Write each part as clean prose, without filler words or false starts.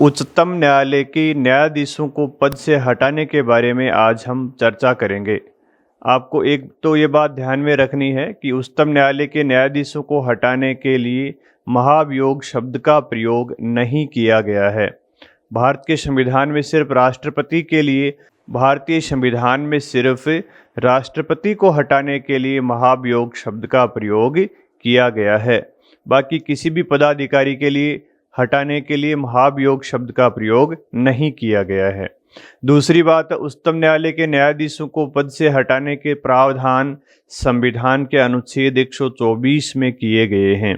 उच्चतम न्यायालय के न्यायाधीशों को पद से हटाने के बारे में आज हम चर्चा करेंगे। आपको एक तो ये बात ध्यान में रखनी है कि उच्चतम न्यायालय के न्यायाधीशों को हटाने के लिए महाभियोग शब्द का प्रयोग नहीं किया गया है। भारत के संविधान में सिर्फ राष्ट्रपति के लिए भारतीय संविधान में सिर्फ राष्ट्रपति को हटाने के लिए महाभियोग शब्द का प्रयोग किया गया है। बाकी किसी भी पदाधिकारी के लिए हटाने के लिए महाभियोग शब्द का प्रयोग नहीं किया गया है। दूसरी बात, उच्चतम न्यायालय के न्यायाधीशों को पद से हटाने के प्रावधान संविधान के अनुच्छेद 124 में किए गए हैं।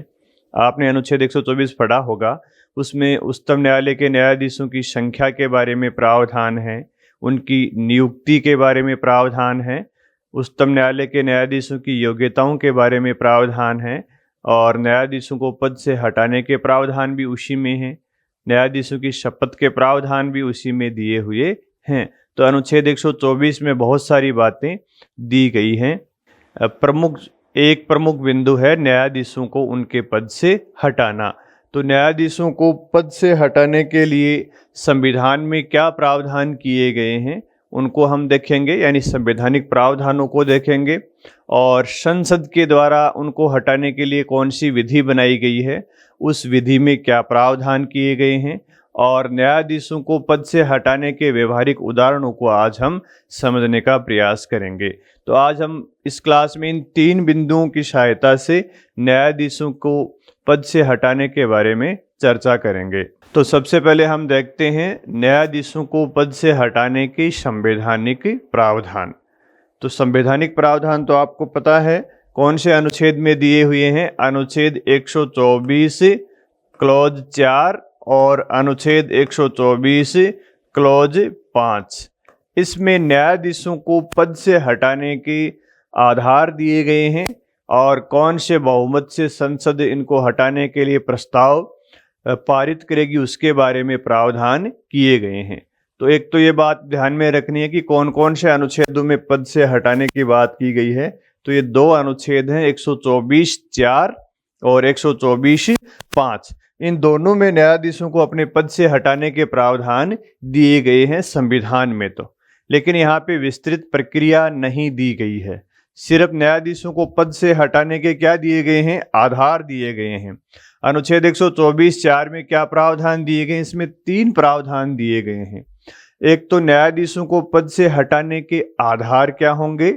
आपने अनुच्छेद 124 पढ़ा होगा। उसमें उच्चतम न्यायालय के न्यायाधीशों की संख्या के बारे में प्रावधान है, उनकी नियुक्ति के बारे में प्रावधान है, उच्चतम न्यायालय के न्यायाधीशों की योग्यताओं के बारे में प्रावधान है और न्यायाधीशों को पद से हटाने के प्रावधान भी उसी में हैं। न्यायाधीशों की शपथ के प्रावधान भी उसी में दिए हुए हैं। तो अनुच्छेद 124 में बहुत सारी बातें दी गई हैं। एक प्रमुख बिंदु है न्यायाधीशों को उनके पद से हटाना। तो न्यायाधीशों को पद से हटाने के लिए संविधान में क्या प्रावधान किए गए हैं उनको हम देखेंगे, यानी संवैधानिक प्रावधानों को देखेंगे, और संसद के द्वारा उनको हटाने के लिए कौन सी विधि बनाई गई है, उस विधि में क्या प्रावधान किए गए हैं, और न्यायाधीशों को पद से हटाने के व्यवहारिक उदाहरणों को आज हम समझने का प्रयास करेंगे। तो आज हम इस क्लास में इन 3 बिंदुओं की सहायता से न्यायाधीशों को पद से हटाने के बारे में चर्चा करेंगे। तो सबसे पहले हम देखते हैं न्यायाधीशों को पद से हटाने के संवैधानिक प्रावधान। तो संवैधानिक प्रावधान तो आपको पता है कौन से अनुच्छेद में दिए हुए हैं। अनुच्छेद 124 क्लॉज 4 और अनुच्छेद 124 क्लॉज 5। इसमें न्यायाधीशों को पद से हटाने के आधार दिए गए हैं और कौन से बहुमत से संसद इनको हटाने के लिए प्रस्ताव पारित करेगी उसके बारे में प्रावधान किए गए हैं। तो एक तो ये बात ध्यान में रखनी है कि कौन कौन से अनुच्छेदों में पद से हटाने की बात की गई है। तो ये 2 अनुच्छेद हैं, 124(4) और 124(5). इन दोनों में न्यायाधीशों को अपने पद से हटाने के प्रावधान दिए गए हैं संविधान में। तो लेकिन यहाँ पे विस्तृत प्रक्रिया नहीं दी गई है। सिर्फ न्यायाधीशों को पद से हटाने के क्या दिए गए हैं, आधार दिए गए हैं। अनुच्छेद 124(4) में क्या प्रावधान दिए गए हैं, इसमें 3 प्रावधान दिए गए हैं। एक तो न्यायाधीशों को पद से हटाने के आधार क्या होंगे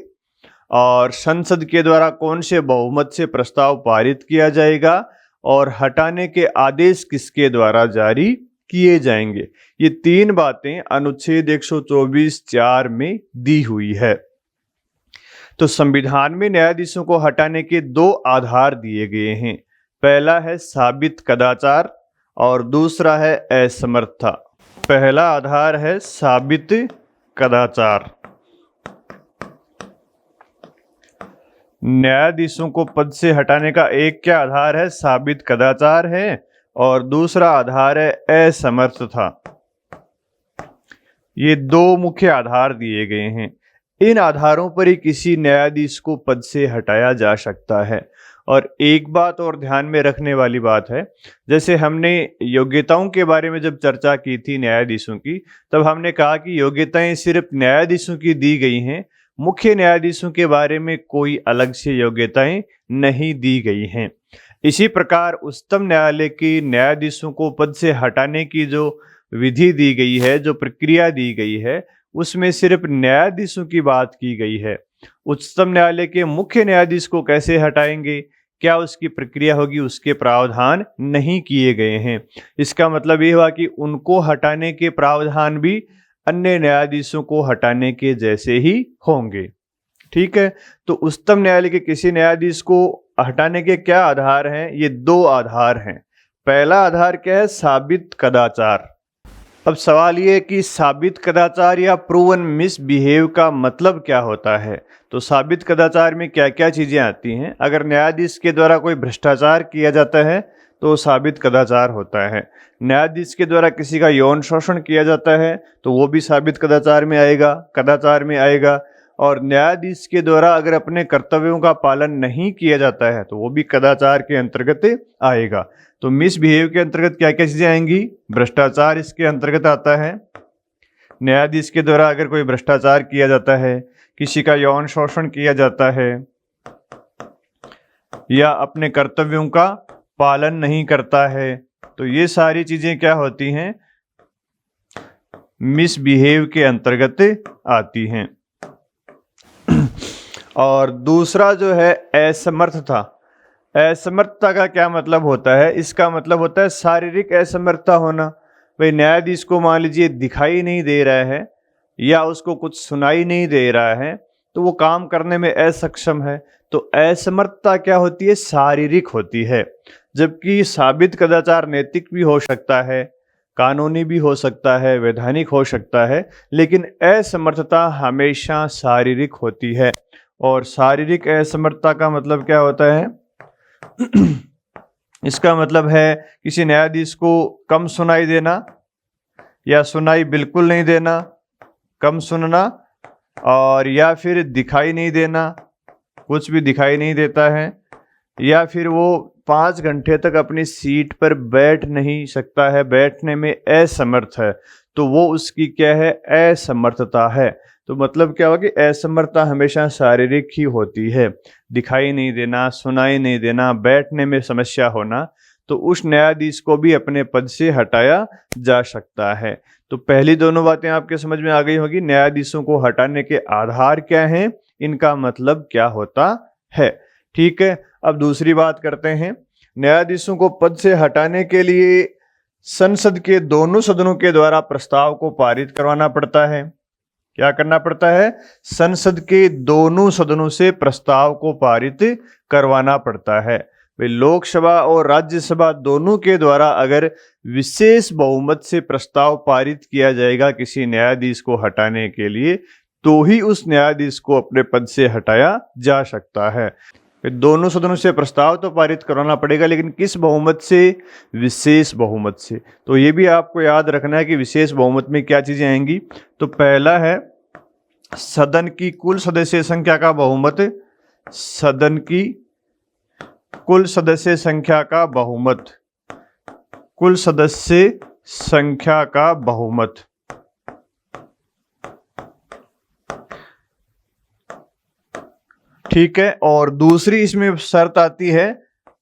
और संसद के द्वारा कौन से बहुमत से प्रस्ताव पारित किया जाएगा और हटाने के आदेश किसके द्वारा जारी किए जाएंगे। ये 3 बातें अनुच्छेद 124(4) में दी हुई है। तो संविधान में न्यायाधीशों को हटाने के 2 आधार दिए गए हैं। पहला है साबित कदाचार और दूसरा है असमर्थता। पहला आधार है साबित कदाचार। न्यायाधीशों को पद से हटाने का एक क्या आधार है, साबित कदाचार है, और दूसरा आधार है असमर्थता। ये 2 मुख्य आधार दिए गए हैं। इन आधारों पर ही किसी न्यायाधीश को पद से हटाया जा सकता है। और एक बात और ध्यान में रखने वाली बात है, जैसे हमने योग्यताओं के बारे में जब चर्चा की थी न्यायाधीशों की, तब हमने कहा कि योग्यताएं सिर्फ न्यायाधीशों की दी गई हैं, मुख्य न्यायाधीशों के बारे में कोई अलग से योग्यताएं नहीं दी गई हैं। इसी प्रकार उच्चतम न्यायालय के न्यायाधीशों को पद से हटाने की जो विधि दी गई है, जो प्रक्रिया दी गई है, उसमें सिर्फ न्यायाधीशों की बात की गई है। उच्चतम न्यायालय के मुख्य न्यायाधीश को कैसे हटाएंगे, क्या उसकी प्रक्रिया होगी, उसके प्रावधान नहीं किए गए हैं। इसका मतलब ये हुआ कि उनको हटाने के प्रावधान भी अन्य न्यायाधीशों को हटाने के जैसे ही होंगे। ठीक है। तो उच्चतम न्यायालय के किसी न्यायाधीश को हटाने के क्या आधार हैं, ये 2 आधार हैं। पहला आधार क्या है, साबित कदाचार। अब सवाल ये है कि साबित कदाचार या प्रूवन मिसबिहेव का मतलब क्या होता है। तो साबित कदाचार में क्या क्या चीज़ें आती हैं। अगर न्यायाधीश के द्वारा कोई भ्रष्टाचार किया जाता है तो साबित कदाचार होता है। न्यायाधीश के द्वारा किसी का यौन शोषण किया जाता है तो वो भी साबित कदाचार में आएगा, और न्यायाधीश के द्वारा अगर अपने कर्तव्यों का पालन नहीं किया जाता है तो वो भी कदाचार के अंतर्गत आएगा। तो मिसबिहेव के अंतर्गत क्या क्या चीजें आएंगी? भ्रष्टाचार इसके अंतर्गत आता है। न्यायाधीश के द्वारा अगर कोई भ्रष्टाचार किया जाता है, किसी का यौन शोषण किया जाता है या अपने कर्तव्यों का पालन नहीं करता है, तो ये सारी चीजें क्या होती हैं? मिसबिहेव के अंतर्गत आती हैं। और दूसरा जो है असमर्थता। असमर्थता का क्या मतलब होता है? इसका मतलब होता है शारीरिक असमर्थता होना। भाई न्यायाधीश को मान लीजिए दिखाई नहीं दे रहा है या उसको कुछ सुनाई नहीं दे रहा है, तो वो काम करने में असक्षम है। तो असमर्थता क्या होती है? शारीरिक होती है। जबकि साबित कदाचार नैतिक भी हो सकता है, कानूनी भी हो सकता है, वैधानिक हो सकता है, लेकिन असमर्थता हमेशा शारीरिक होती है। और शारीरिक असमर्थता का मतलब क्या होता है? इसका मतलब है किसी न्यायाधीश को कम सुनाई देना या सुनाई बिल्कुल नहीं देना, कम सुनना, और या फिर दिखाई नहीं देना, कुछ भी दिखाई नहीं देता है, या फिर वो 5 घंटे तक अपनी सीट पर बैठ नहीं सकता है, बैठने में असमर्थ है, तो वो उसकी क्या है? असमर्थता है। तो मतलब क्या हुआ कि असमर्थता हमेशा शारीरिक ही होती है। दिखाई नहीं देना, सुनाई नहीं देना, बैठने में समस्या होना, तो उस न्यायाधीश को भी अपने पद से हटाया जा सकता है। तो पहली दोनों बातें आपके समझ में आ गई होगी। न्यायाधीशों को हटाने के आधार क्या हैं, इनका मतलब क्या होता है। ठीक है, अब दूसरी बात करते हैं। न्यायाधीशों को पद से हटाने के लिए संसद के दोनों सदनों के द्वारा प्रस्ताव को पारित करवाना पड़ता है। क्या करना पड़ता है? संसद के दोनों सदनों से प्रस्ताव को पारित करवाना पड़ता है। लोकसभा और राज्यसभा दोनों के द्वारा अगर विशेष बहुमत से प्रस्ताव पारित किया जाएगा किसी न्यायाधीश को हटाने के लिए, तो ही उस न्यायाधीश को अपने पद से हटाया जा सकता है। दोनों सदनों से प्रस्ताव तो पारित करवाना पड़ेगा, लेकिन किस बहुमत से? विशेष बहुमत से। तो ये भी आपको याद रखना है कि विशेष बहुमत में क्या चीजें आएंगी। तो पहला है सदन की कुल सदस्य संख्या का बहुमत। सदन की कुल सदस्य संख्या का बहुमत। कुल सदस्य संख्या का बहुमत। ठीक है, और दूसरी इसमें शर्त आती है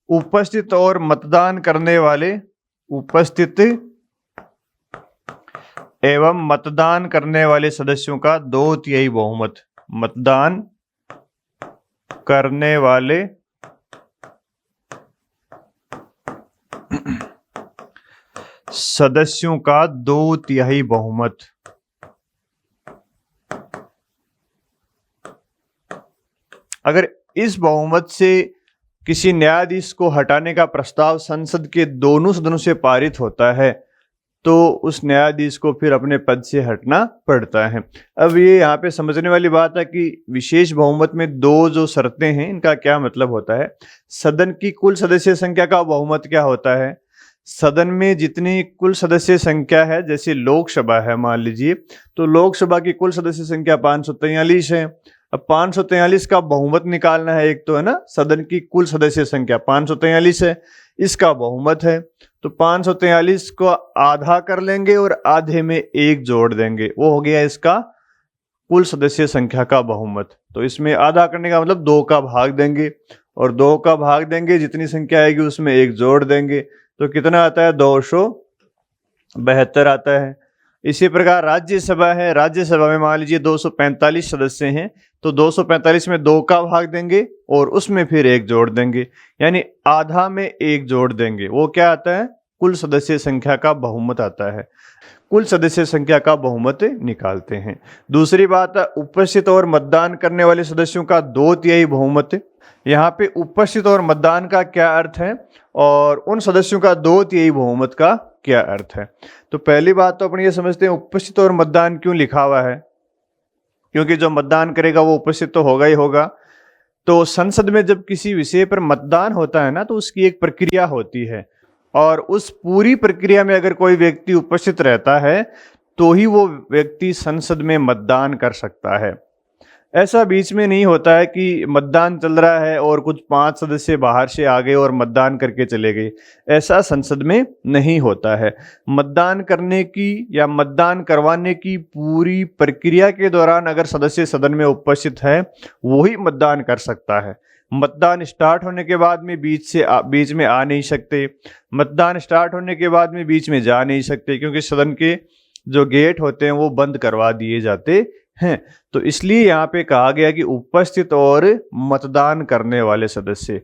उपस्थित और मतदान करने वाले, उपस्थित एवं मतदान करने वाले सदस्यों का 2/3 बहुमत। मतदान करने वाले सदस्यों का 2/3 बहुमत। अगर इस बहुमत से किसी न्यायाधीश को हटाने का प्रस्ताव संसद के दोनों सदनों से पारित होता है, तो उस न्यायाधीश को फिर अपने पद से हटना पड़ता है। अब ये यहाँ पे समझने वाली बात है कि विशेष बहुमत में दो जो शर्तें हैं, इनका क्या मतलब होता है। सदन की कुल सदस्य संख्या का बहुमत क्या होता है? सदन में जितनी कुल सदस्य संख्या है, जैसे लोकसभा है मान लीजिए, तो लोकसभा की कुल सदस्य संख्या 543 है। अब 543 का बहुमत निकालना है। एक तो है ना, सदन की कुल सदस्य संख्या 543 है, इसका बहुमत है, तो 543 को आधा कर लेंगे और आधे में 1 जोड़ देंगे, वो हो गया इसका कुल सदस्य संख्या का बहुमत। तो इसमें आधा करने का मतलब 2 का भाग देंगे, और 2 का भाग देंगे, जितनी संख्या आएगी उसमें 1 जोड़ देंगे, तो कितना आता है? 272 आता है। इसी प्रकार राज्यसभा है, राज्यसभा में मान लीजिए 245 सदस्य हैं, तो 245 में 2 का भाग देंगे और उसमें फिर 1 जोड़ देंगे, यानी आधा में 1 जोड़ देंगे, वो क्या आता है? कुल सदस्य संख्या का बहुमत आता है। कुल सदस्य संख्या का बहुमत निकालते हैं। दूसरी बात है उपस्थित और मतदान करने वाले सदस्यों का 2/3 बहुमत। यहाँ पे उपस्थित और मतदान का क्या अर्थ है और उन सदस्यों का 2/3 बहुमत का क्या अर्थ है। तो पहली बात तो अपन ये समझते हैं उपस्थित और मतदान क्यों लिखा हुआ है, क्योंकि जो मतदान करेगा वो उपस्थित तो होगा ही होगा। तो संसद में जब किसी विषय पर मतदान होता है ना, तो उसकी एक प्रक्रिया होती है, और उस पूरी प्रक्रिया में अगर कोई व्यक्ति उपस्थित रहता है तो ही वो व्यक्ति संसद में मतदान कर सकता है। ऐसा बीच में नहीं होता है कि मतदान चल रहा है और कुछ 5 सदस्य बाहर से आ गए और मतदान करके चले गए। ऐसा संसद में नहीं होता है। मतदान करने की या मतदान करवाने की पूरी प्रक्रिया के दौरान अगर सदस्य सदन में उपस्थित है, वो ही मतदान कर सकता है। मतदान स्टार्ट होने के बाद में बीच में आ नहीं सकते। मतदान स्टार्ट होने के बाद में बीच में जा नहीं सकते, क्योंकि सदन के जो गेट होते हैं वो बंद करवा दिए जाते हैं। तो इसलिए यहाँ पे कहा गया कि उपस्थित और मतदान करने वाले सदस्य,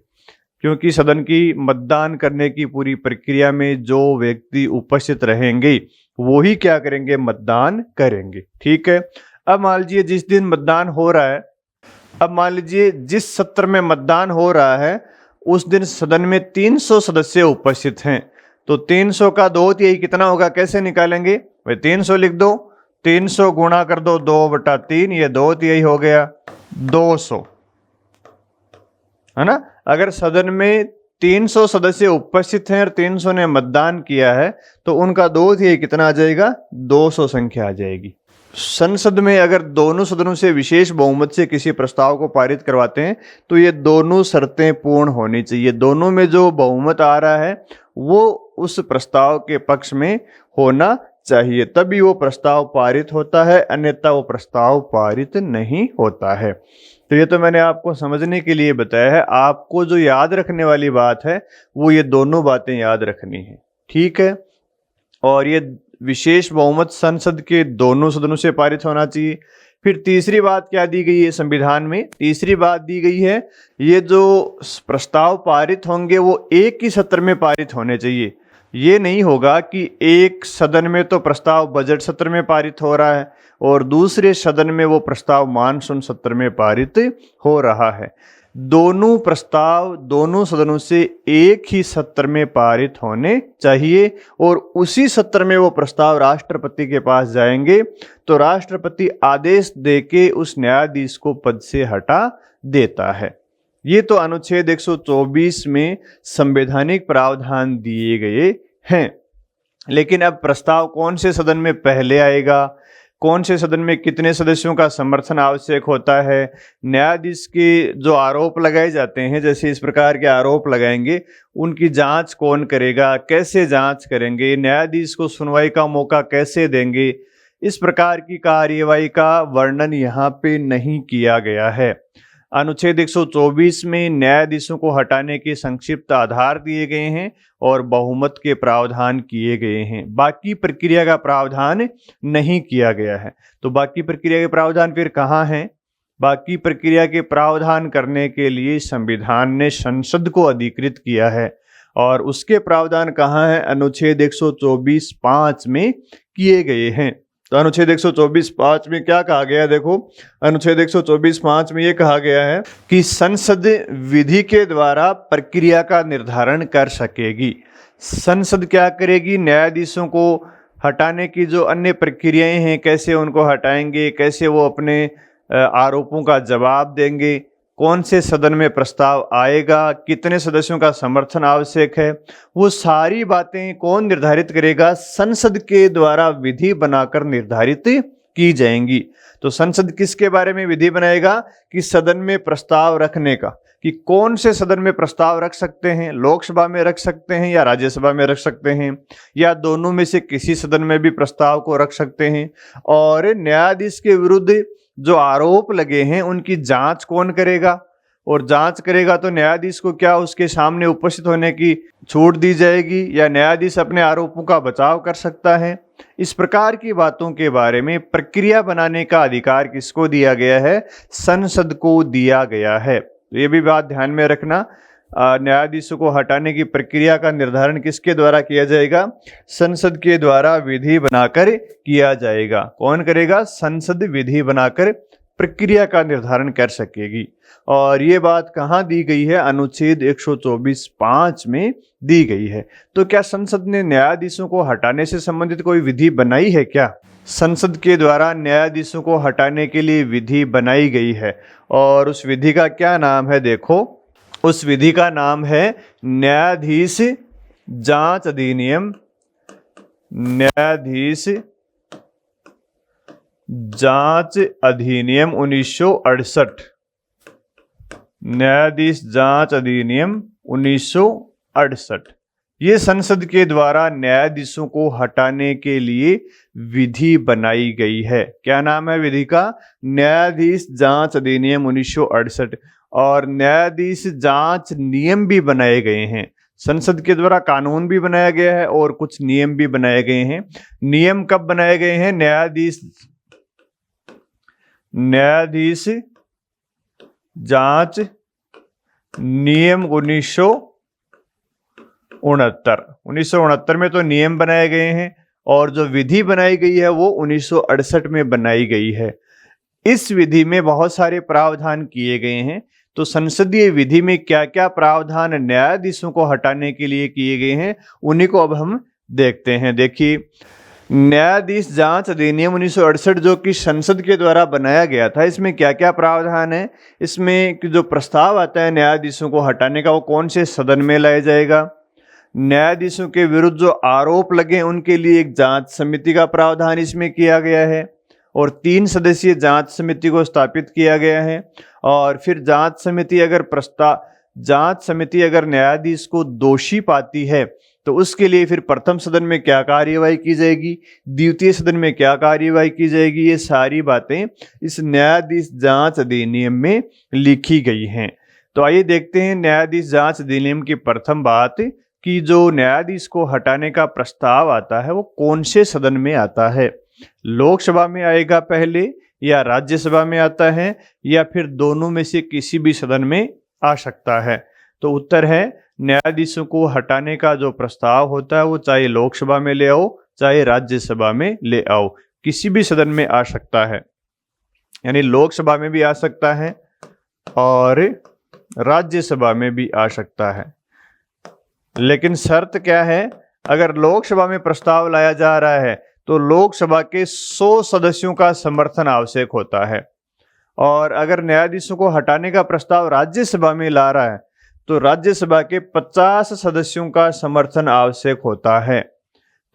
क्योंकि सदन की मतदान करने की पूरी प्रक्रिया में जो व्यक्ति उपस्थित रहेंगे वो ही क्या करेंगे, मतदान करेंगे। ठीक है। अब मान लीजिए जिस दिन मतदान हो रहा है, अब मान लीजिए जिस सत्र में मतदान हो रहा है उस दिन सदन में 300 सदस्य उपस्थित हैं, तो 300 का 2/3 कितना होगा, कैसे निकालेंगे भाई, 300 लिख दो, 300 गुणा कर दो 2/3, ये 2/3 हो गया 200, है ना। अगर सदन में 300 सदस्य उपस्थित हैं और 300 ने मतदान किया है तो उनका 2/3 कितना आ जाएगा, 200 संख्या आ जाएगी। संसद में अगर दोनों सदनों से विशेष बहुमत से किसी प्रस्ताव को पारित करवाते हैं तो ये दोनों शर्तें पूर्ण होनी चाहिए। दोनों में जो बहुमत आ रहा है वो उस प्रस्ताव के पक्ष में होना चाहिए, तभी वो प्रस्ताव पारित होता है, अन्यथा वो प्रस्ताव पारित नहीं होता है। तो ये तो मैंने आपको समझने के लिए बताया है। आपको जो याद रखने वाली बात है वो ये दोनों बातें याद रखनी है। ठीक है। और ये विशेष बहुमत संसद के दोनों सदनों से पारित होना चाहिए। फिर तीसरी बात क्या दी गई है संविधान में, तीसरी बात दी गई है ये जो प्रस्ताव पारित होंगे वो एक ही सत्र में पारित होने चाहिए। ये नहीं होगा कि एक सदन में तो प्रस्ताव बजट सत्र में पारित हो रहा है और दूसरे सदन में वो प्रस्ताव मानसून सत्र में पारित हो रहा है। दोनों प्रस्ताव दोनों सदनों से एक ही सत्र में पारित होने चाहिए और उसी सत्र में वो प्रस्ताव राष्ट्रपति के पास जाएंगे तो राष्ट्रपति आदेश देके उस न्यायाधीश को पद से हटा देता है। ये तो अनुच्छेद 124 में संवैधानिक प्रावधान दिए गए हैं। लेकिन अब प्रस्ताव कौन से सदन में पहले आएगा, कौन से सदन में कितने सदस्यों का समर्थन आवश्यक होता है, न्यायाधीश के जो आरोप लगाए जाते हैं, जैसे इस प्रकार के आरोप लगाएंगे, उनकी जांच कौन करेगा, कैसे जांच करेंगे, न्यायाधीश को सुनवाई का मौका कैसे देंगे, इस प्रकार की कार्यवाही का वर्णन यहाँ पे नहीं किया गया है। अनुच्छेद 124 में न्यायाधीशों को हटाने के संक्षिप्त आधार दिए गए हैं और बहुमत के प्रावधान किए गए हैं। बाकी प्रक्रिया का प्रावधान नहीं किया गया है। तो बाकी प्रक्रिया के प्रावधान फिर कहाँ हैं? बाकी प्रक्रिया के प्रावधान करने के लिए संविधान ने संसद को अधिकृत किया है और उसके प्रावधान कहाँ हैं? अनुच्छेद 124(5) में किए गए हैं। तो अनुच्छेद 124(5) में क्या कहा गया है? देखो, अनुच्छेद 124(5) में ये कहा गया है कि संसद विधि के द्वारा प्रक्रिया का निर्धारण कर सकेगी। संसद क्या करेगी? न्यायाधीशों को हटाने की जो अन्य प्रक्रियाएं हैं, कैसे उनको हटाएंगे, कैसे वो अपने आरोपों का जवाब देंगे, कौन से सदन में प्रस्ताव आएगा, कितने सदस्यों का समर्थन आवश्यक है, वो सारी बातें कौन निर्धारित करेगा? संसद के द्वारा विधि बनाकर निर्धारित की जाएंगी। तो संसद किसके बारे में विधि बनाएगा? कि सदन में प्रस्ताव रखने का, कि कौन से सदन में प्रस्ताव रख सकते हैं, लोकसभा में रख सकते हैं या राज्यसभा में रख सकते हैं या दोनों में से किसी सदन में भी प्रस्ताव को रख सकते हैं। और न्यायाधीश के विरुद्ध जो आरोप लगे हैं उनकी जांच कौन करेगा? और जांच करेगा तो न्यायाधीश को क्या उसके सामने उपस्थित होने की छूट दी जाएगी या न्यायाधीश अपने आरोपों का बचाव कर सकता है? इस प्रकार की बातों के बारे में प्रक्रिया बनाने का अधिकार किसको दिया गया है? संसद को दिया गया है। तो ये भी बात ध्यान में रखना, न्यायाधीशों को हटाने की प्रक्रिया का निर्धारण किसके द्वारा किया जाएगा? संसद के द्वारा विधि बनाकर किया जाएगा। कौन करेगा? संसद विधि बनाकर प्रक्रिया का निर्धारण कर सकेगी। और ये बात कहाँ दी गई है? अनुच्छेद 124(5) में दी गई है। तो क्या संसद ने न्यायाधीशों को हटाने से संबंधित कोई विधि बनाई है क्या? संसद के द्वारा न्यायाधीशों को हटाने के लिए विधि बनाई गई है और उस विधि का क्या नाम है? देखो, उस विधि का नाम है न्यायाधीश जांच अधिनियम। न्यायाधीश जांच अधिनियम 1968, न्यायाधीश जांच अधिनियम 1968, ये संसद के द्वारा न्यायाधीशों को हटाने के लिए विधि बनाई गई है। क्या नाम है विधि का? न्यायाधीश जांच अधिनियम 1968। और न्यायाधीश जांच नियम भी बनाए गए हैं। संसद के द्वारा कानून भी बनाया गया है और कुछ नियम भी बनाए गए हैं। नियम कब बनाए गए हैं? न्यायाधीश जांच नियम 1969 में तो नियम बनाए गए हैं, और जो विधि बनाई गई है वो 1968 में बनाई गई है। इस विधि में बहुत सारे प्रावधान किए गए हैं। तो संसदीय विधि में क्या क्या प्रावधान न्यायाधीशों को हटाने के लिए किए गए हैं, उन्हीं को अब हम देखते हैं। देखिए, न्यायाधीश जांच अधिनियम 1968 जो कि संसद के द्वारा बनाया गया था, इसमें क्या क्या प्रावधान है? इसमें जो प्रस्ताव आता है न्यायाधीशों को हटाने का, वो कौन से सदन में लाया जाएगा? न्यायाधीशों के विरुद्ध जो आरोप लगे उनके लिए एक जांच समिति का प्रावधान इसमें किया गया है, और 3 सदस्यीय जांच समिति को स्थापित किया गया है। और फिर जांच समिति अगर न्यायाधीश को दोषी पाती है तो उसके लिए फिर प्रथम सदन में क्या कार्यवाही की जाएगी, द्वितीय सदन में क्या कार्यवाही की जाएगी, ये सारी बातें इस न्यायाधीश जांच अधिनियम में लिखी गई हैं। तो आइए देखते हैं न्यायाधीश जांच अधिनियम की प्रथम बात कि जो न्यायाधीश को हटाने का प्रस्ताव आता है वो कौन से सदन में आता है। लोकसभा में आएगा पहले, या राज्यसभा में आता है, या फिर दोनों में से किसी भी सदन में आ सकता है। तो उत्तर है, न्यायाधीशों को हटाने का जो प्रस्ताव होता है वो चाहे लोकसभा में ले आओ चाहे राज्यसभा में ले आओ, किसी भी सदन में आ सकता है। यानी लोकसभा में भी आ सकता है और राज्यसभा में भी आ सकता है। लेकिन शर्त क्या है? अगर लोकसभा में प्रस्ताव लाया जा रहा है तो लोकसभा के 100 सदस्यों का समर्थन आवश्यक होता है, और अगर न्यायाधीशों को हटाने का प्रस्ताव राज्यसभा में ला रहा है तो राज्यसभा के 50 सदस्यों का समर्थन आवश्यक होता है।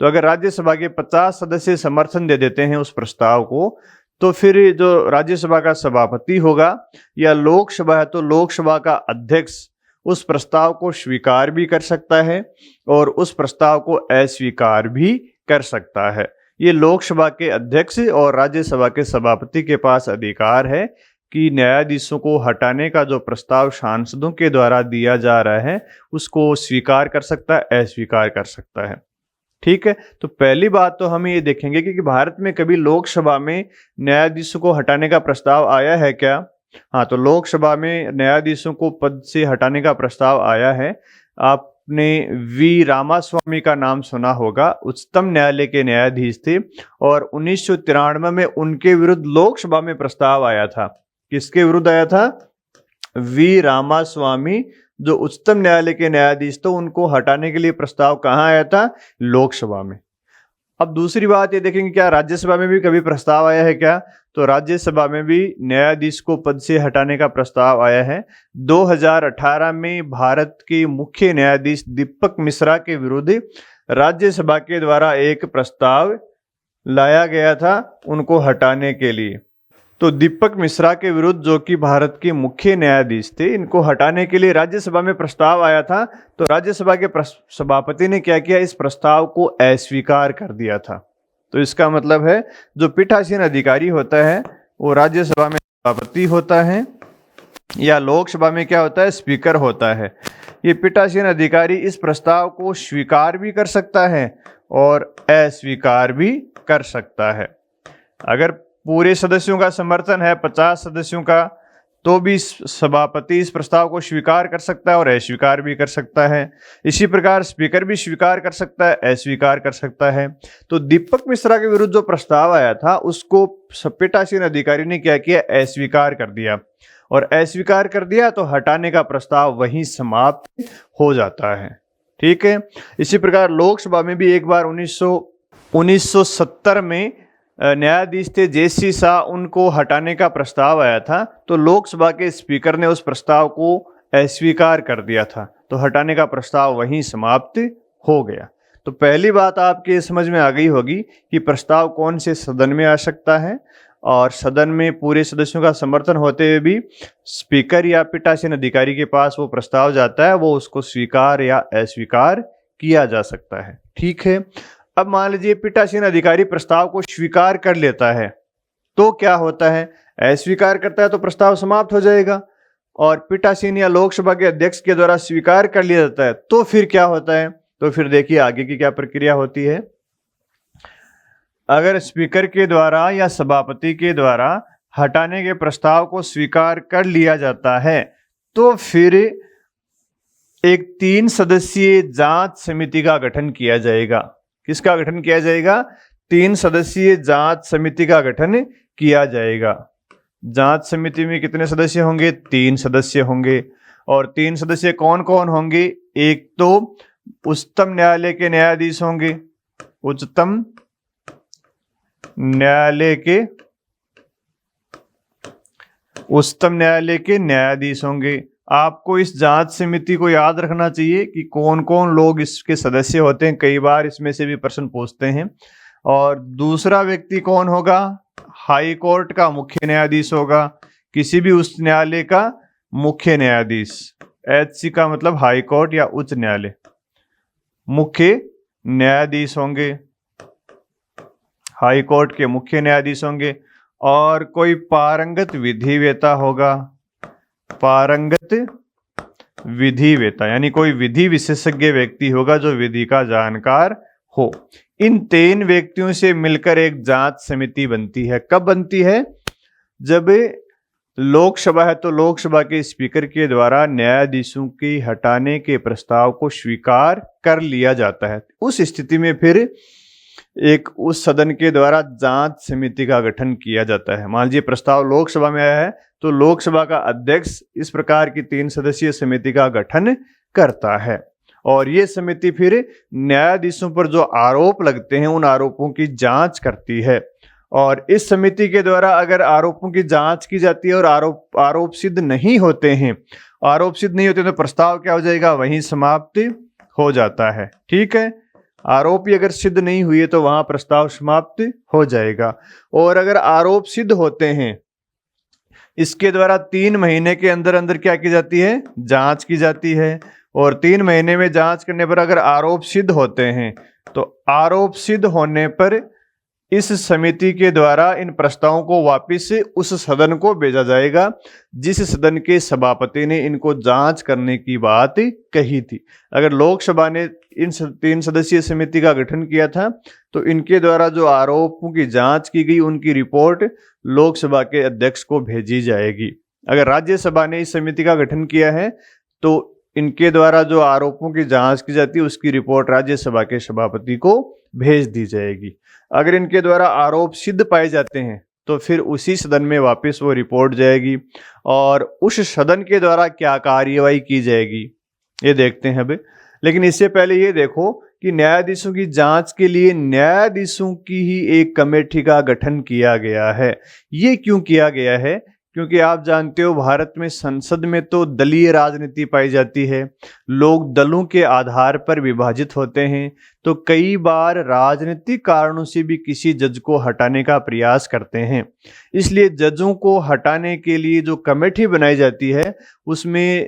तो अगर राज्यसभा के 50 सदस्य समर्थन दे देते हैं उस प्रस्ताव को, तो फिर जो राज्यसभा का सभापति होगा या लोकसभा है तो लोकसभा का अध्यक्ष उस प्रस्ताव को स्वीकार भी कर सकता है और उस प्रस्ताव को अस्वीकार भी कर सकता है। ये लोकसभा के अध्यक्ष और राज्यसभा के सभापति के पास अधिकार है कि न्यायाधीशों को हटाने का जो प्रस्ताव सांसदों के द्वारा दिया जा रहा है उसको स्वीकार कर सकता है, अस्वीकार कर सकता है। ठीक है, तो पहली बात तो हम ये देखेंगे कि भारत में कभी लोकसभा में न्यायाधीशों को हटाने का प्रस्ताव आया है क्या? हाँ, तो लोकसभा में न्यायाधीशों को पद से हटाने का प्रस्ताव आया है। आपने वी रामास्वामी का नाम सुना होगा, उच्चतम न्यायालय के न्यायाधीश थे, और 1993 में उनके विरुद्ध लोकसभा में प्रस्ताव आया था। किसके विरुद्ध आया था? वी रामास्वामी जो उच्चतम न्यायालय के न्यायाधीश थे, उनको हटाने के लिए प्रस्ताव कहाँ आया था? लोकसभा में। अब दूसरी बात ये देखेंगे, क्या राज्यसभा में भी कभी प्रस्ताव आया है क्या? तो राज्यसभा में भी न्यायाधीश को पद से हटाने का प्रस्ताव आया है। 2018 में भारत के मुख्य न्यायाधीश दीपक मिश्रा के विरुद्ध राज्यसभा के द्वारा एक प्रस्ताव लाया गया था उनको हटाने के लिए। तो दीपक मिश्रा के विरुद्ध, जो कि भारत के मुख्य न्यायाधीश थे, इनको हटाने के लिए राज्यसभा में प्रस्ताव आया था। तो राज्यसभा के सभापति ने क्या किया? इस प्रस्ताव को अस्वीकार कर दिया था। तो इसका मतलब है जो पीठासीन अधिकारी होता है वो राज्यसभा में सभापति होता है या लोकसभा में क्या होता है? स्पीकर होता है। ये पीठासीन अधिकारी इस प्रस्ताव को स्वीकार भी कर सकता है और अस्वीकार भी कर सकता है। अगर पूरे सदस्यों का समर्थन है 50 सदस्यों का, तो भी सभापति इस प्रस्ताव को स्वीकार कर सकता है और अस्वीकार भी कर सकता है। इसी प्रकार स्पीकर भी स्वीकार कर सकता है, अस्वीकार कर सकता है। तो दीपक मिश्रा के विरुद्ध जो प्रस्ताव आया था उसको पीठासीन अधिकारी ने क्या किया? अस्वीकार कर दिया, और अस्वीकार कर दिया तो हटाने का प्रस्ताव वहीं समाप्त हो जाता है। ठीक है, इसी प्रकार लोकसभा में भी एक बार 1970 में न्यायाधीश थे JC शाह, उनको हटाने का प्रस्ताव आया था। तो लोकसभा के स्पीकर ने उस प्रस्ताव को अस्वीकार कर दिया था, तो हटाने का प्रस्ताव वहीं समाप्त हो गया। तो पहली बात आपके समझ में आ गई होगी कि प्रस्ताव कौन से सदन में आ सकता है और सदन में पूरे सदस्यों का समर्थन होते हुए भी स्पीकर या पीठासीन अधिकारी के पास वो प्रस्ताव जाता है, वो उसको स्वीकार या अस्वीकार किया जा सकता है। ठीक है, अब मान लीजिए पीठासीन अधिकारी प्रस्ताव को स्वीकार कर लेता है तो क्या होता है, अस्वीकार करता है तो प्रस्ताव समाप्त हो जाएगा। और पीठासीन या लोकसभा के अध्यक्ष के द्वारा स्वीकार कर लिया जाता है तो फिर क्या होता है, तो फिर देखिए आगे की क्या प्रक्रिया होती है। अगर स्पीकर के द्वारा या सभापति के द्वारा हटाने के प्रस्ताव को स्वीकार कर लिया जाता है तो फिर एक 3 सदस्यीय जांच समिति का गठन किया जाएगा। किसका गठन किया जाएगा? 3 सदस्यीय जांच समिति का गठन किया जाएगा। जांच समिति में कितने सदस्य होंगे? 3 सदस्य होंगे। और 3 सदस्य कौन कौन होंगे? एक तो उच्चतम न्यायालय के न्यायाधीश होंगे, उच्चतम न्यायालय के न्यायाधीश होंगे। आपको इस जांच समिति को याद रखना चाहिए कि कौन कौन लोग इसके सदस्य होते हैं, कई बार इसमें से भी प्रश्न पूछते हैं। और दूसरा व्यक्ति कौन होगा? हाई कोर्ट का मुख्य न्यायाधीश होगा, किसी भी उच्च न्यायालय का मुख्य न्यायाधीश। HC का मतलब हाई कोर्ट या उच्च न्यायालय, मुख्य न्यायाधीश होंगे, हाई कोर्ट के मुख्य न्यायाधीश होंगे। और कोई पारंगत विधिवेता होगा, पारंगत विधिवेता यानी कोई विधि विशेषज्ञ व्यक्ति होगा जो विधि का जानकार हो। इन 3 व्यक्तियों से मिलकर एक जांच समिति बनती है। कब बनती है? जब लोकसभा है तो लोकसभा के स्पीकर के द्वारा न्यायाधीशों की हटाने के प्रस्ताव को स्वीकार कर लिया जाता है। उस स्थिति में फिर एक उस सदन के द्वारा जांच समिति का गठन किया जाता है। मान लीजिए प्रस्ताव लोकसभा में आया है तो लोकसभा का अध्यक्ष इस प्रकार की 3 सदस्यीय समिति का गठन करता है। और ये समिति फिर न्यायाधीशों पर जो आरोप लगते हैं उन आरोपों की जांच करती है। और इस समिति के द्वारा अगर आरोपों की जांच की जाती है और आरोप सिद्ध नहीं होते हैं, तो प्रस्ताव क्या हो जाएगा? वहीं समाप्त हो जाता है। ठीक है, आरोप ही अगर सिद्ध नहीं हुए तो वहां प्रस्ताव समाप्त हो जाएगा। और अगर आरोप सिद्ध होते हैं, इसके द्वारा 3 महीने के अंदर अंदर क्या की जाती है? जांच की जाती है। और 3 महीने में जांच करने पर अगर आरोप सिद्ध होते हैं तो आरोप सिद्ध होने पर इस समिति के द्वारा इन प्रस्तावों को वापिस उस सदन को भेजा जाएगा जिस सदन के सभापति ने इनको जांच करने की बात कही थी। अगर लोकसभा ने इन 3 सदस्यीय समिति का गठन किया था तो इनके द्वारा जो आरोपों की जांच की गई उनकी रिपोर्ट लोकसभा के अध्यक्ष को भेजी जाएगी। अगर राज्यसभा ने इस समिति का गठन किया है तो इनके द्वारा जो आरोपों की जांच की जाती है उसकी रिपोर्ट राज्यसभा के सभापति को भेज दी जाएगी। अगर इनके द्वारा आरोप सिद्ध पाए जाते हैं तो फिर उसी सदन में वापस वो रिपोर्ट जाएगी और उस सदन के द्वारा क्या कार्यवाही की जाएगी ये देखते हैं अभी। लेकिन इससे पहले ये देखो कि न्यायाधीशों की जांच के लिए न्यायाधीशों की ही एक कमेटी का गठन किया गया है। ये क्यों किया गया है? क्योंकि आप जानते हो भारत में संसद में तो दलीय राजनीति पाई जाती है, लोग दलों के आधार पर विभाजित होते हैं, तो कई बार राजनीतिक कारणों से भी किसी जज को हटाने का प्रयास करते हैं। इसलिए जजों को हटाने के लिए जो कमेटी बनाई जाती है उसमें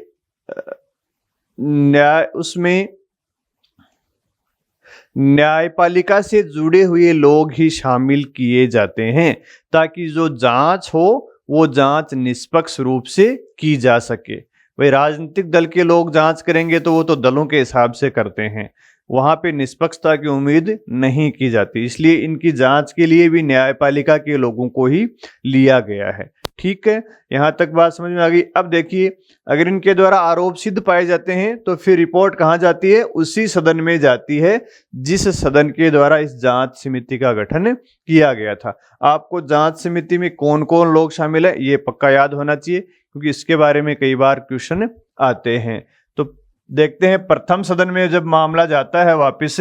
न्यायपालिका से जुड़े हुए लोग ही शामिल किए जाते हैं ताकि जो जांच हो वो जांच निष्पक्ष रूप से की जा सके। भाई राजनीतिक दल के लोग जांच करेंगे तो वो तो दलों के हिसाब से करते हैं, वहां पे निष्पक्षता की उम्मीद नहीं की जाती। इसलिए इनकी जांच के लिए भी न्यायपालिका के लोगों को ही लिया गया है। ठीक है, यहां तक बात समझ में आ गई। अब देखिए, अगर इनके द्वारा आरोप सिद्ध पाए जाते हैं तो फिर रिपोर्ट कहां जाती है? उसी सदन में जाती है जिस सदन के द्वारा इस जांच समिति का गठन किया गया था। आपको जांच समिति में कौन कौन लोग शामिल है ये पक्का याद होना चाहिए क्योंकि इसके बारे में कई बार क्वेश्चन आते हैं। तो देखते हैं, प्रथम सदन में जब मामला जाता है वापिस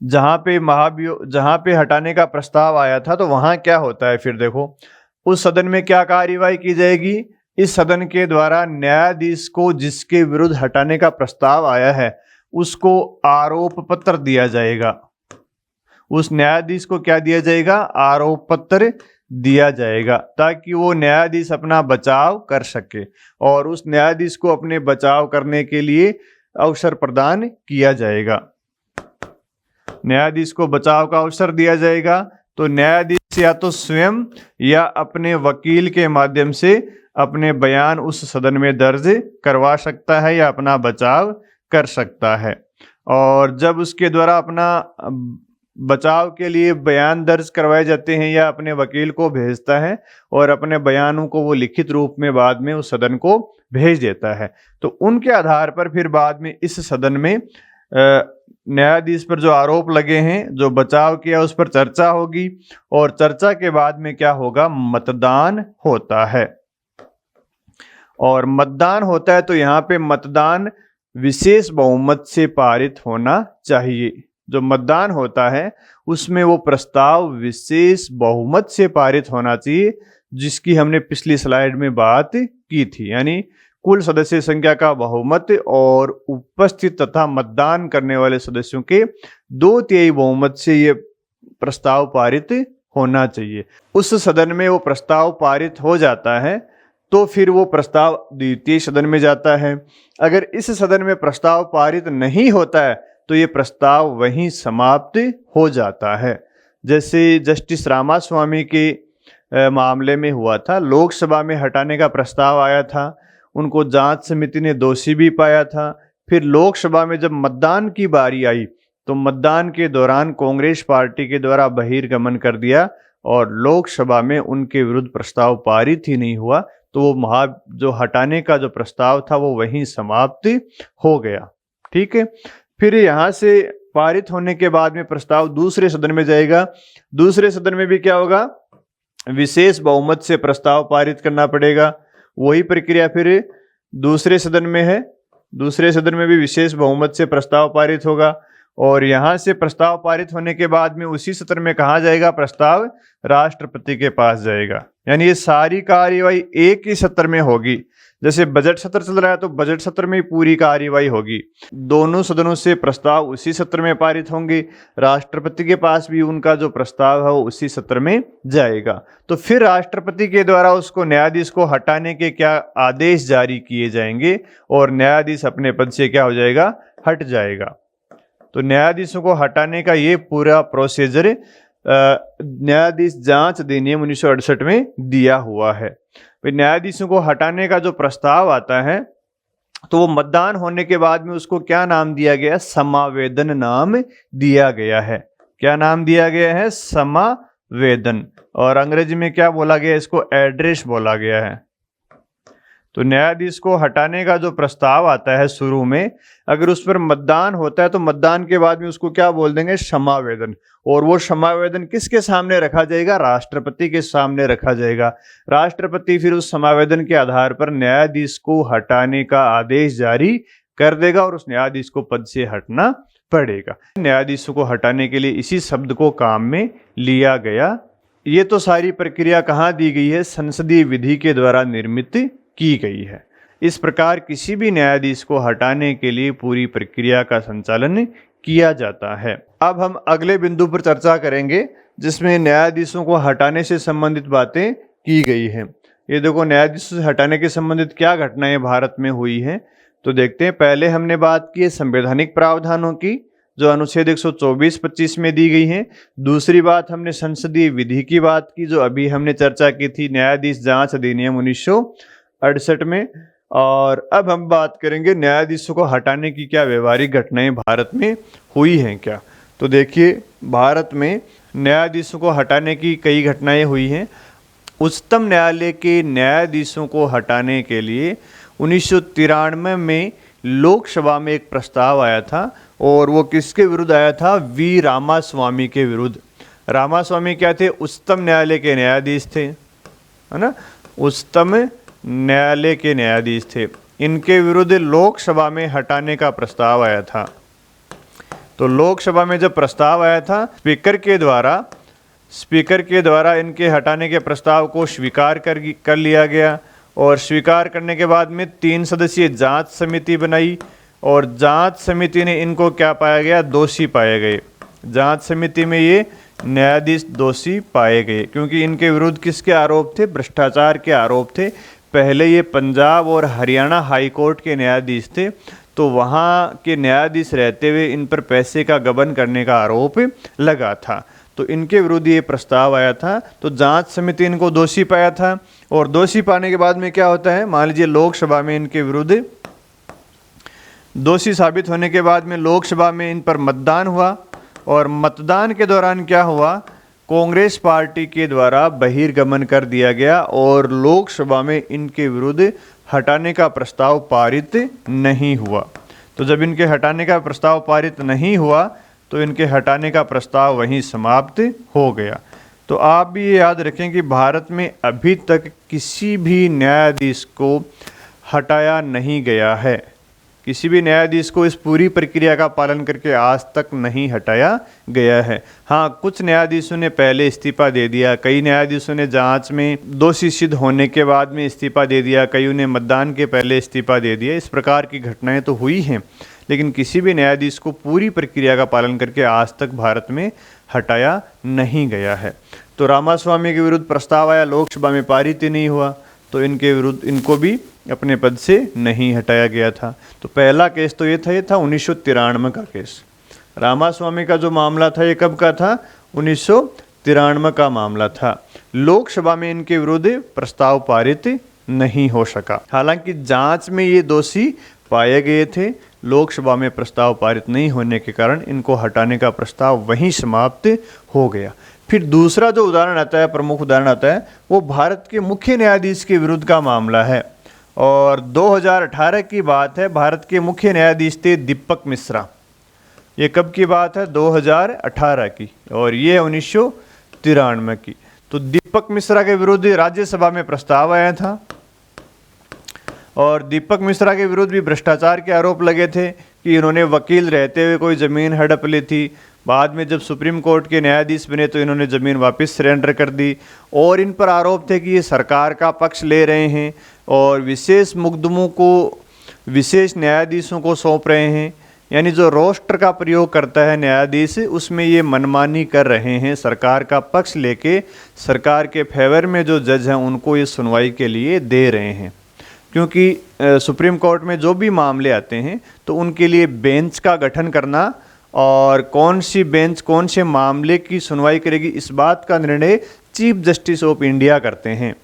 जहां पे हटाने का प्रस्ताव आया था तो वहां क्या होता है? फिर देखो उस सदन में क्या कार्यवाही की जाएगी? इस सदन के द्वारा न्यायाधीश को जिसके विरुद्ध हटाने का प्रस्ताव आया है उसको आरोप पत्र दिया जाएगा, उस न्यायाधीश को क्या दिया जाएगा, आरोप पत्र दिया जाएगा, ताकि वो न्यायाधीश अपना बचाव कर सके और उस न्यायाधीश को अपने बचाव करने के लिए अवसर प्रदान किया जाएगा। न्यायाधीश को बचाव का अवसर दिया जाएगा तो न्यायाधीश या तो स्वयं या अपने वकील के माध्यम से अपने बयान उस सदन में दर्ज करवा सकता है या अपना बचाव कर सकता है। और जब उसके द्वारा अपना बचाव के लिए बयान दर्ज करवाए जाते हैं या अपने वकील को भेजता है और अपने बयानों को वो लिखित रूप में बाद में उस सदन को भेज देता है, तो उनके आधार पर फिर बाद में इस सदन में न्यायाधीश पर जो आरोप लगे हैं, जो बचाव किया, उस पर चर्चा होगी और चर्चा के बाद में क्या होगा, मतदान होता है। और मतदान होता है तो यहाँ पे मतदान विशेष बहुमत से पारित होना चाहिए। जो मतदान होता है उसमें वो प्रस्ताव विशेष बहुमत से पारित होना चाहिए, जिसकी हमने पिछली स्लाइड में बात की थी, यानी कुल सदस्य संख्या का बहुमत और उपस्थित तथा मतदान करने वाले सदस्यों के 2/3 बहुमत से ये प्रस्ताव पारित होना चाहिए। उस सदन में वो प्रस्ताव पारित हो जाता है तो फिर वो प्रस्ताव द्वितीय सदन में जाता है। अगर इस सदन में प्रस्ताव पारित नहीं होता है तो ये प्रस्ताव वहीं समाप्त हो जाता है। जैसे जस्टिस रामास्वामी के मामले में हुआ था, लोकसभा में हटाने का प्रस्ताव आया था, उनको जांच समिति ने दोषी भी पाया था। फिर लोकसभा में जब मतदान की बारी आई तो मतदान के दौरान कांग्रेस पार्टी के द्वारा बहिर्गमन कर दिया और लोकसभा में उनके विरुद्ध प्रस्ताव पारित ही नहीं हुआ, तो वो जो हटाने का जो प्रस्ताव था वो वहीं समाप्त हो गया। ठीक है, फिर यहाँ से पारित होने के बाद में प्रस्ताव दूसरे सदन में जाएगा। दूसरे सदन में भी क्या होगा, विशेष बहुमत से प्रस्ताव पारित करना पड़ेगा। वही प्रक्रिया फिर दूसरे सदन में है, दूसरे सदन में भी विशेष बहुमत से प्रस्ताव पारित होगा और यहाँ से प्रस्ताव पारित होने के बाद में उसी सत्र में कहा जाएगा, प्रस्ताव राष्ट्रपति के पास जाएगा। यानी ये सारी कार्यवाही एक ही सत्र में होगी। जैसे बजट सत्र चल रहा है तो बजट सत्र में पूरी कार्यवाही होगी, दोनों सदनों से प्रस्ताव उसी सत्र में पारित होंगे, राष्ट्रपति के पास भी उनका जो प्रस्ताव है वो उसी सत्र में जाएगा। तो फिर राष्ट्रपति के द्वारा उसको न्यायाधीश को हटाने के क्या आदेश जारी किए जाएंगे और न्यायाधीश अपने पद से क्या हो जाएगा, हट जाएगा। तो न्यायाधीशों को हटाने का ये पूरा प्रोसीजर न्यायाधीश जांच अधिनियम 1968 में दिया हुआ है। न्यायाधीशों को हटाने का जो प्रस्ताव आता है तो वो मतदान होने के बाद में उसको क्या नाम दिया गया, समावेदन नाम दिया गया है। क्या नाम दिया गया है, समावेदन। और अंग्रेजी में क्या बोला गया, इसको एड्रेस बोला गया है। तो न्यायाधीश को हटाने का जो प्रस्ताव आता है शुरू में, अगर उस पर मतदान होता है तो मतदान के बाद में उसको क्या बोल देंगे, समावेदन। और वो समावेदन किसके सामने रखा जाएगा, राष्ट्रपति के सामने रखा जाएगा। राष्ट्रपति फिर उस समावेदन के आधार पर न्यायाधीश को हटाने का आदेश जारी कर देगा और उस न्यायाधीश को पद से हटना पड़ेगा। न्यायाधीशों को हटाने के लिए इसी शब्द को काम में लिया गया। ये तो सारी प्रक्रिया कहाँ दी गई है, संसदीय विधि के द्वारा निर्मित की गई है। इस प्रकार किसी भी न्यायाधीश को हटाने के लिए पूरी प्रक्रिया का संचालन किया जाता है। अब हम अगले बिंदु पर चर्चा करेंगे जिसमें न्यायाधीशों को हटाने से संबंधित बातें की गई हैं। ये देखो, न्यायाधीशों से हटाने के संबंधित क्या घटनाएं भारत में हुई हैं, तो देखते हैं। पहले हमने बात की है संवैधानिक प्रावधानों की, जो अनुच्छेद 124-25 में दी गई हैं। दूसरी बात हमने संसदीय विधि की बात की, जो अभी हमने चर्चा की थी, न्यायाधीश जांच अधिनियम 1968 में। और अब हम बात करेंगे न्यायाधीशों को हटाने की क्या व्यवहारिक घटनाएं भारत में हुई हैं क्या। तो देखिए, भारत में न्यायाधीशों को हटाने की कई घटनाएं हुई हैं। उच्चतम न्यायालय के न्यायाधीशों को हटाने के लिए 1993 में लोकसभा में एक प्रस्ताव आया था और वो किसके विरुद्ध आया था, वी रामास्वामी के विरुद्ध। रामास्वामी क्या थे, उच्चतम न्यायालय के न्यायाधीश थे, है ना, उच्चतम न्यायालय के न्यायाधीश थे। इनके विरुद्ध लोकसभा में हटाने का प्रस्ताव आया था। तो लोकसभा में जब प्रस्ताव आया था, स्पीकर के द्वारा इनके हटाने के प्रस्ताव को स्वीकार कर लिया गया और स्वीकार करने के बाद में 3 सदस्यीय जांच समिति बनाई और जांच समिति ने इनको क्या पाया गया, दोषी पाए गए। जांच समिति में ये न्यायाधीश दोषी पाए गए, क्योंकि इनके विरुद्ध किसके आरोप थे? भ्रष्टाचार के आरोप थे। पहले ये पंजाब और हरियाणा हाई कोर्ट के न्यायाधीश थे, तो वहाँ के न्यायाधीश रहते हुए इन पर पैसे का गबन करने का आरोप लगा था। तो इनके विरुद्ध ये प्रस्ताव आया था, तो जांच समिति इनको दोषी पाया था। और दोषी पाने के बाद में क्या होता है, मान लीजिए लोकसभा में इनके विरुद्ध दोषी साबित होने के बाद में लोकसभा में इन पर मतदान हुआ, और मतदान के दौरान क्या हुआ, कांग्रेस पार्टी के द्वारा बहिर्गमन कर दिया गया और लोकसभा में इनके विरुद्ध हटाने का प्रस्ताव पारित नहीं हुआ। तो जब इनके हटाने का प्रस्ताव पारित नहीं हुआ तो इनके हटाने का प्रस्ताव वहीं समाप्त हो गया। तो आप भी ये याद रखें कि भारत में अभी तक किसी भी न्यायाधीश को हटाया नहीं गया है, किसी भी न्यायाधीश को इस पूरी प्रक्रिया का पालन करके आज तक नहीं हटाया गया है। हाँ, कुछ न्यायाधीशों ने पहले इस्तीफा दे दिया, कई न्यायाधीशों ने जांच में दोषी सिद्ध होने के बाद में इस्तीफा दे दिया, कईयों ने मतदान के पहले इस्तीफा दे दिया। इस प्रकार की घटनाएं तो हुई हैं, लेकिन किसी भी न्यायाधीश को पूरी प्रक्रिया का पालन करके आज तक भारत में हटाया नहीं गया है। तो रामास्वामी के विरुद्ध प्रस्ताव आया, लोकसभा में पारित ही नहीं हुआ, तो इनके विरुद्ध इनको भी अपने पद से नहीं हटाया गया था। तो पहला केस तो ये था 1993 का केस। रामास्वामी का जो मामला था ये कब का था? 1993 का मामला था। लोकसभा में इनके विरुद्ध प्रस्ताव पारित नहीं हो सका। हालांकि जांच में ये दोषी पाए गए थे, लोकसभा में प्रस्ताव पारित नहीं होने के कारण इनको हटाने का प्रस्ताव वहीं समाप्त हो गया। फिर दूसरा जो उदाहरण आता है, प्रमुख उदाहरण आता है, वो भारत के मुख्य न्यायाधीश के विरुद्ध का मामला है। और 2018 की बात है, भारत के मुख्य न्यायाधीश थे दीपक मिश्रा। ये कब की बात है? 2018 की, और ये 1993 की। तो दीपक मिश्रा के विरुद्ध राज्यसभा में प्रस्ताव आया था, और दीपक मिश्रा के विरुद्ध भी भ्रष्टाचार के आरोप लगे थे कि इन्होंने वकील रहते हुए कोई ज़मीन हड़प ली थी। बाद में जब सुप्रीम कोर्ट के न्यायाधीश बने तो इन्होंने ज़मीन वापस सरेंडर कर दी, और इन पर आरोप थे कि ये सरकार का पक्ष ले रहे हैं और विशेष मुकदमों को विशेष न्यायाधीशों को सौंप रहे हैं। यानी जो रोस्टर का प्रयोग करता है न्यायाधीश, उसमें ये मनमानी कर रहे हैं, सरकार का पक्ष लेके सरकार के फेवर में जो जज हैं उनको ये सुनवाई के लिए दे रहे हैं। क्योंकि सुप्रीम कोर्ट में जो भी मामले आते हैं तो उनके लिए बेंच का गठन करना और कौन सी बेंच कौन से मामले की सुनवाई करेगी, इस बात का निर्णय चीफ जस्टिस ऑफ इंडिया करते हैं।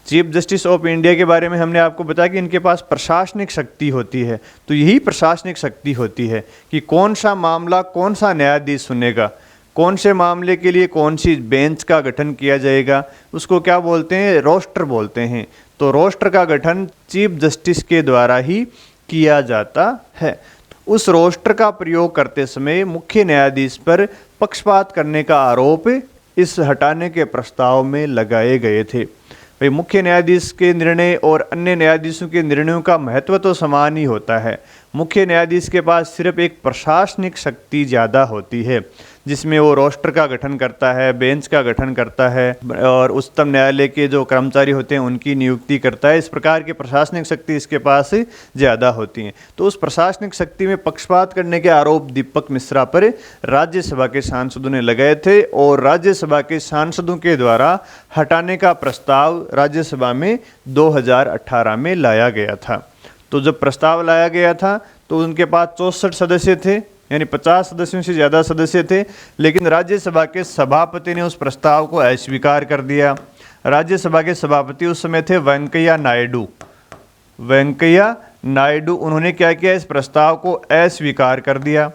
चीफ जस्टिस ऑफ इंडिया के बारे में हमने आपको बताया कि इनके पास प्रशासनिक शक्ति होती है। तो यही प्रशासनिक शक्ति होती है कि कौन सा मामला कौन सा न्यायाधीश सुनेगा, कौन से मामले के लिए कौन सी बेंच का गठन किया जाएगा, उसको क्या बोलते हैं? रोस्टर बोलते हैं। तो रोस्टर का गठन चीफ जस्टिस के द्वारा ही किया जाता है। उस रोस्टर का प्रयोग करते समय मुख्य न्यायाधीश पर पक्षपात करने का आरोप इस हटाने के प्रस्ताव में लगाए गए थे। भाई, मुख्य न्यायाधीश के निर्णय और अन्य न्यायाधीशों के निर्णयों का महत्व तो समान ही होता है। मुख्य न्यायाधीश के पास सिर्फ एक प्रशासनिक शक्ति ज़्यादा होती है, जिसमें वो रोस्टर का गठन करता है, बेंच का गठन करता है और उच्चतम न्यायालय के जो कर्मचारी होते हैं उनकी नियुक्ति करता है। इस प्रकार की प्रशासनिक शक्ति इसके पास ज़्यादा होती है। तो उस प्रशासनिक शक्ति में पक्षपात करने के आरोप दीपक मिश्रा पर राज्यसभा के सांसदों ने लगाए थे, और राज्यसभा के सांसदों के द्वारा हटाने का प्रस्ताव राज्यसभा में 2018 में लाया गया था। तो जब प्रस्ताव लाया गया था तो उनके पास 64 सदस्य थे, यानी 50 सदस्यों से ज़्यादा सदस्य थे, लेकिन राज्यसभा के सभापति ने उस प्रस्ताव को अस्वीकार कर दिया। राज्यसभा के सभापति उस समय थे वेंकैया नायडू। वेंकैया नायडू उन्होंने क्या किया? इस प्रस्ताव को अस्वीकार कर दिया।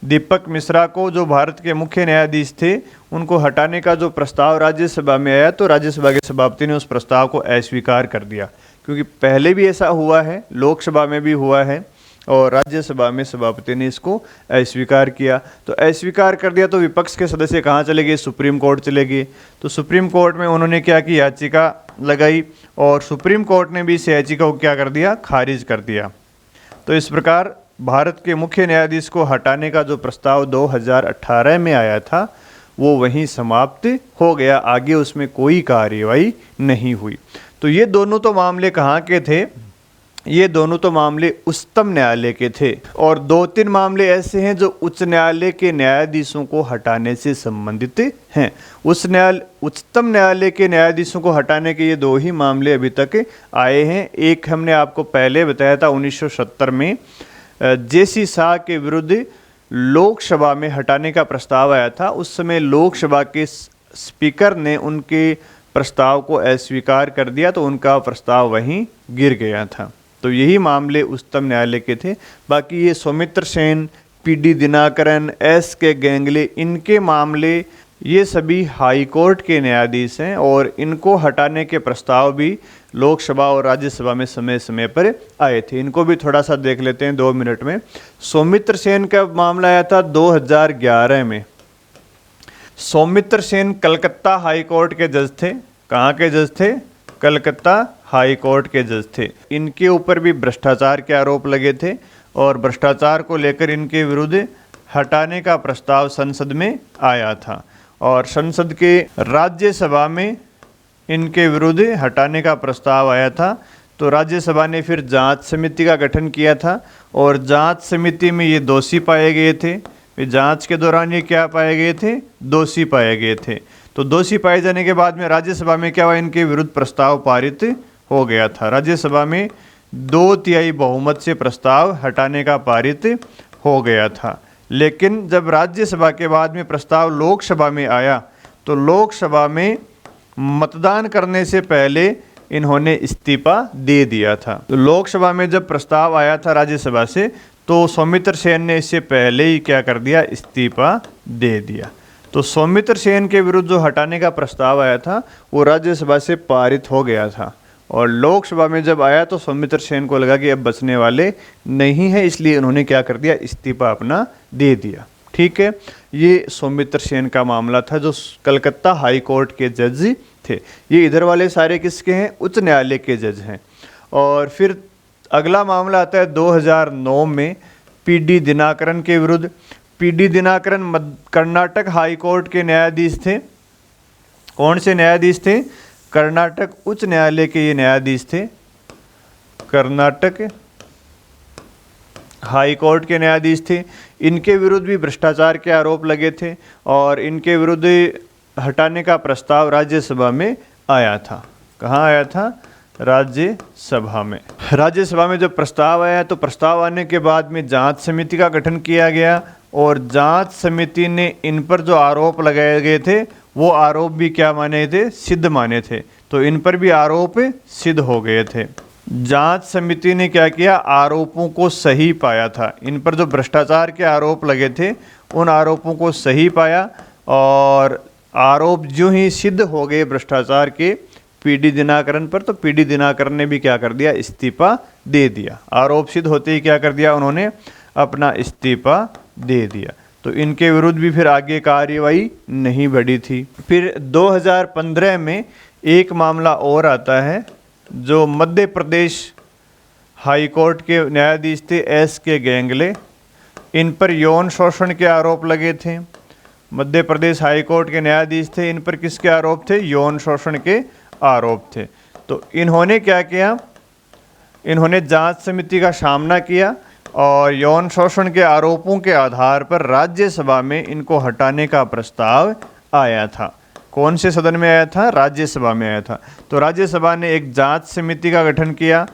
दीपक मिश्रा को, जो भारत के मुख्य न्यायाधीश थे, उनको हटाने का जो प्रस्ताव राज्यसभा में आया तो राज्यसभा के सभापति ने उस प्रस्ताव को अस्वीकार कर दिया। क्योंकि पहले भी ऐसा हुआ है, लोकसभा में भी हुआ है और राज्यसभा में सभापति ने इसको अस्वीकार किया। तो अस्वीकार कर दिया तो विपक्ष के सदस्य कहाँ चले गए? सुप्रीम कोर्ट चले गए। तो सुप्रीम कोर्ट में उन्होंने क्या की? याचिका लगाई, और सुप्रीम कोर्ट ने भी इस याचिका को क्या कर दिया? खारिज कर दिया। तो इस प्रकार भारत के मुख्य न्यायाधीश को हटाने का जो प्रस्ताव 2018 में आया था वो वहीं समाप्त हो गया, आगे उसमें कोई कार्यवाही नहीं हुई। तो ये दोनों तो मामले कहाँ के थे? ये दोनों तो मामले उच्चतम न्यायालय के थे, और 2-3 मामले ऐसे हैं जो उच्च न्यायालय के न्यायाधीशों को हटाने से संबंधित हैं। उच्चतम न्यायालय के न्यायाधीशों को हटाने के ये 2 ही मामले अभी तक आए हैं। एक हमने आपको पहले बताया था 1970 में जेसी शाह के विरुद्ध लोकसभा में हटाने का प्रस्ताव आया था। उस समय लोकसभा के स्पीकर ने उनके प्रस्ताव को अस्वीकार कर दिया, तो उनका प्रस्ताव वहीं गिर गया था। तो यही मामले उच्चतम न्यायालय के थे। बाकी ये सौमित्र सेन, पीडी दिनाकरन, एस.के. गेंगले, इनके मामले ये सभी हाई कोर्ट के न्यायाधीश हैं, और इनको हटाने के प्रस्ताव भी लोकसभा और राज्यसभा में समय समय पर आए थे। इनको भी थोड़ा सा देख लेते हैं 2 मिनट में। सौमित्र सेन का मामला आया था 2011 में। सौमित्र सेन कलकत्ता हाई कोर्ट के जज थे। कहाँ के जज थे? कलकत्ता हाई कोर्ट के जज थे। इनके ऊपर भी भ्रष्टाचार के आरोप लगे थे, और भ्रष्टाचार को लेकर इनके विरुद्ध हटाने का प्रस्ताव संसद में आया था, और संसद के राज्यसभा में इनके विरुद्ध हटाने का प्रस्ताव आया था। तो राज्यसभा ने फिर जांच समिति का गठन किया था, और जांच समिति में ये दोषी पाए गए थे। जांच के दौरान ये क्या पाए गए थे? दोषी पाए गए थे। तो दोषी पाए जाने के बाद में राज्यसभा में क्या हुआ? इनके विरुद्ध प्रस्ताव पारित हो गया था। राज्यसभा में 2/3 बहुमत से प्रस्ताव हटाने का पारित हो गया था। लेकिन जब राज्यसभा के बाद में प्रस्ताव लोकसभा में आया, तो लोकसभा में मतदान करने से पहले इन्होंने इस्तीफा दे दिया था। तो लोकसभा में जब प्रस्ताव आया था राज्यसभा से, तो सौमित्र सेन ने इससे पहले ही क्या कर दिया? इस्तीफा दे दिया। तो सौमित्र सेन के विरुद्ध जो हटाने का प्रस्ताव आया था वो राज्यसभा से पारित हो गया था, और लोकसभा में जब आया तो सौमित्र सेन को लगा कि अब बचने वाले नहीं है, इसलिए उन्होंने क्या कर दिया? इस्तीफा अपना दे दिया। ठीक है, ये सौमित्र सेन का मामला था, जो कलकत्ता हाई कोर्ट के जज थे। ये इधर वाले सारे किसके हैं? उच्च न्यायालय के जज हैं। और फिर अगला मामला आता है 2009 में पीडी दिनाकरन के विरुद्ध। PD Dinakaran Karnataka high court के न्यायाधीश थे। कौन से न्यायाधीश थे? कर्नाटक उच्च न्यायालय के ये न्यायाधीश थे। कर्नाटक हाई कोर्ट के न्यायाधीश थे। इनके विरुद्ध भी भ्रष्टाचार के आरोप लगे थे, और इनके विरुद्ध हटाने का प्रस्ताव राज्यसभा में आया था। कहाँ आया था? राज्यसभा में। राज्यसभा में जब प्रस्ताव आया, तो प्रस्ताव आने के बाद में जांच समिति का गठन किया गया, और जांच समिति ने इन पर जो आरोप लगाए गए थे वो आरोप भी क्या माने थे? सिद्ध माने थे। तो इन पर भी आरोप सिद्ध हो गए थे। जांच समिति ने क्या किया? आरोपों को सही पाया था। इन पर जो भ्रष्टाचार के आरोप लगे थे उन आरोपों को सही पाया, और आरोप जो ही सिद्ध हो गए भ्रष्टाचार के पीडी दिनाकरन पर, तो पीडी दिनाकरन ने भी क्या कर दिया? इस्तीफा दे दिया। आरोप सिद्ध होते ही क्या कर दिया? उन्होंने अपना इस्तीफा दे दिया। तो इनके विरुद्ध भी फिर आगे कार्यवाही नहीं बढ़ी थी। फिर 2015 में एक मामला और आता है, जो मध्य प्रदेश हाई कोर्ट के न्यायाधीश थे एस.के. गेंगले। इन पर यौन शोषण के आरोप लगे थे। मध्य प्रदेश हाई कोर्ट के न्यायाधीश थे। इन पर किसके आरोप थे? यौन शोषण के आरोप थे। तो इन्होंने क्या किया? इन्होंने जांच समिति का सामना किया, और यौन शोषण के आरोपों के आधार पर राज्यसभा में इनको हटाने का प्रस्ताव आया था। कौन से सदन में आया था? राज्यसभा में आया था। तो राज्यसभा ने एक जांच समिति का गठन किया,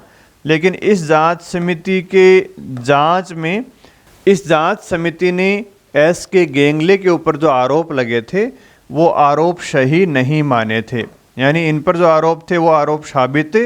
लेकिन इस जांच समिति के जांच में इस जांच समिति ने एस.के. गेंगले के ऊपर जो आरोप लगे थे वो आरोप सही नहीं माने थे। यानी इन पर जो आरोप थे वो आरोप साबित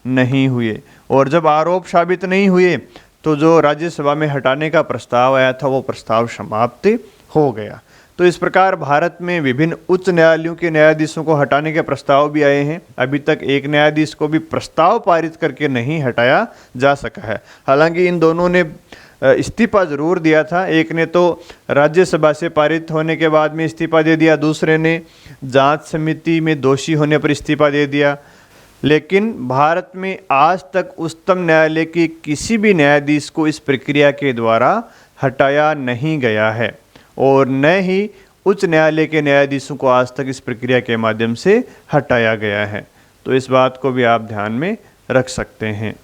नहीं हुए, और जब आरोप साबित नहीं हुए तो जो राज्यसभा में हटाने का प्रस्ताव आया था वो प्रस्ताव समाप्त हो गया। तो इस प्रकार भारत में विभिन्न उच्च न्यायालयों के न्यायाधीशों को हटाने के प्रस्ताव भी आए हैं। अभी तक एक न्यायाधीश को भी प्रस्ताव पारित करके नहीं हटाया जा सका है। हालांकि इन दोनों ने इस्तीफा जरूर दिया था। एक ने तो राज्यसभा से पारित होने के बाद में इस्तीफा दे दिया, दूसरे ने जांच समिति में दोषी होने पर इस्तीफा दे दिया। लेकिन भारत में आज तक उच्चतम न्यायालय के किसी भी न्यायाधीश को इस प्रक्रिया के द्वारा हटाया नहीं गया है, और न ही उच्च न्यायालय के न्यायाधीशों को आज तक इस प्रक्रिया के माध्यम से हटाया गया है। तो इस बात को भी आप ध्यान में रख सकते हैं।